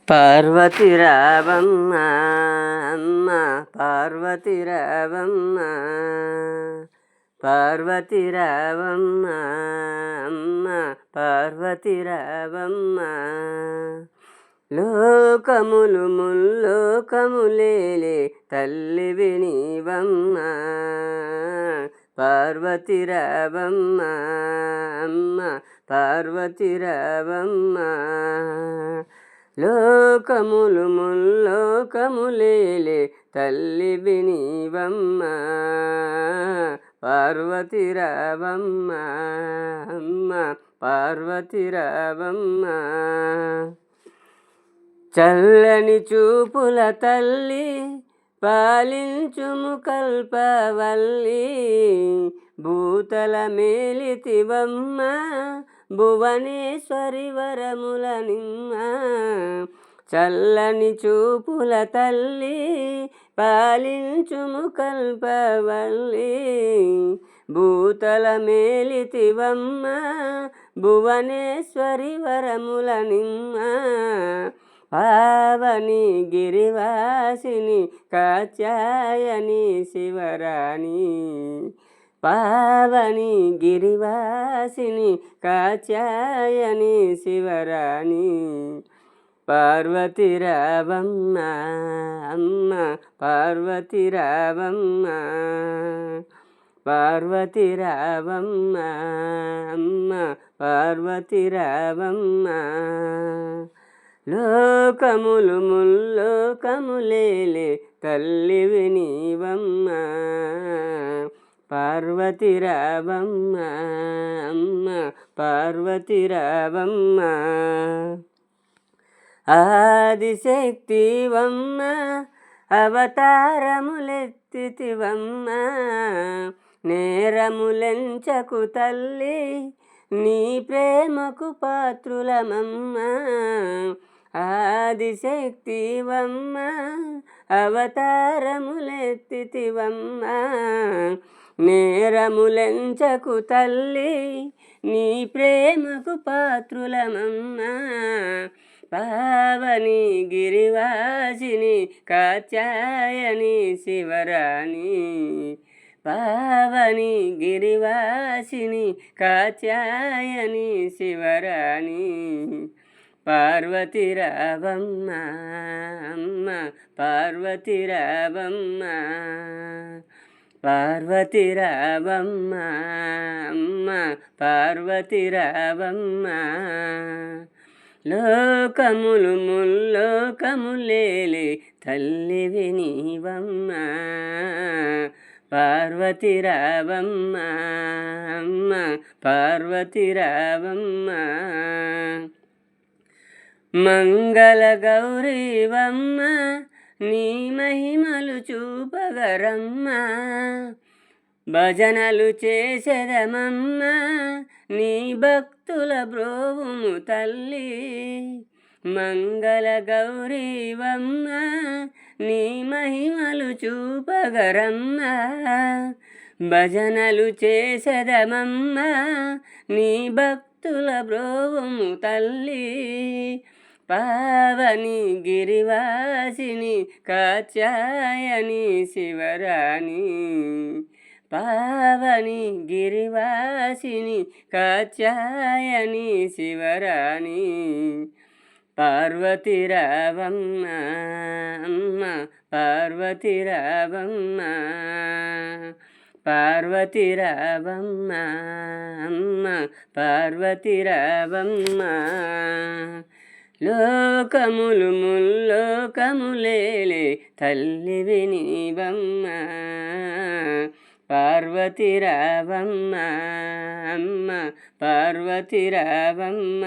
పార్వతి రావమ్మ అమ్మ పార్వతి రావమ్మ, పార్వతి రావమ్మ అమ్మ పార్వతి రావమ్మ. లోకములు ముల్లోకములేలే తల్లివి నీవమ్మ, పార్వతి రావమ్మ అమ్మ పార్వతి రావమ్మ. లోకములు ముల్లోకములేలే తల్లివి నీవమ్మ, పార్వతి రావమ్మ అమ్మ పార్వతి రావమ్మ. చల్లని చూపుల తల్లి పాలించుము కల్పవల్లి, భూతల మేలితివమ్మ భువనేశ్వరి వరముల నిమ్మ. చల్లని చూపుల తల్లి పాలించుము కల్పవల్లి, భూతల మేలితివమ్మ భువనేశ్వరి వరముల నిమ్మ. పావని గిరివాసిని కాత్యాయని శివరాణి, పావని గిరివాసిని కాత్యాయని శివరాణి. పార్వతి రావమ్మ అమ్మ పార్వతి రావమ్మ, పార్వతి రావమ్మ అమ్మ పార్వతి రావమ్మ. లోకములు ముల్లోకములేలే తల్లివి నీవమ్మ, పార్వతి రావమ్మ అమ్మ పార్వతి రావమ్మ. ఆదిశక్తివమ్మ అవతారములెత్తితివమ్మ, నేరములెంచకు తల్లి నీ ప్రేమకు పాత్రులమమ్మ. ఆదిశక్తివమ్మ అవతారములెత్తితివమ్మ, నేరములెంచకు తల్లి నీ ప్రేమకు పాత్రులమమ్మ. పావని గిరివాసిని కాత్యాయని శివరాణి, పావని గిరివాసిని కాత్యాయని శివరాణి. పార్వతి రావమ్మ అమ్మ పార్వతి రావమ్మ, పార్వతి రావమ్మ అమ్మ పార్వతి రావమ్మ. లోకములు ముల్లోకములేలే తల్లివి నీవమ్మ, పార్వతి రావమ్మ అమ్మ పార్వతి రావమ్మ. మంగళ గౌరీవమ్మ నీ మహిమలు చూపగరమ్మ, భజనలు చేసెదమమ్మ నీ భక్తుల బ్రోవుము తల్లి. మంగళ గౌరీవమ్మ నీ మహిమలు చూపగరమ్మ, భజనలు చేసెదమమ్మ నీ భక్తుల బ్రోవుము తల్లి. పావని గిరివాసిని కాత్యాయని శివరాణి, పావని గిరివాసిని కాత్యాయని శివరాణి. పార్వతి రావమ్మ అమ్మ పార్వతి రావమ్మ, పార్వతి రావమ్మ అమ్మ పార్వతి రావమ్మ. లోకములు ముల్లోకములేలే తల్లివి నీవమ్మ, పార్వతి రావమ్మ అమ్మ పార్వతి రావమ్మ.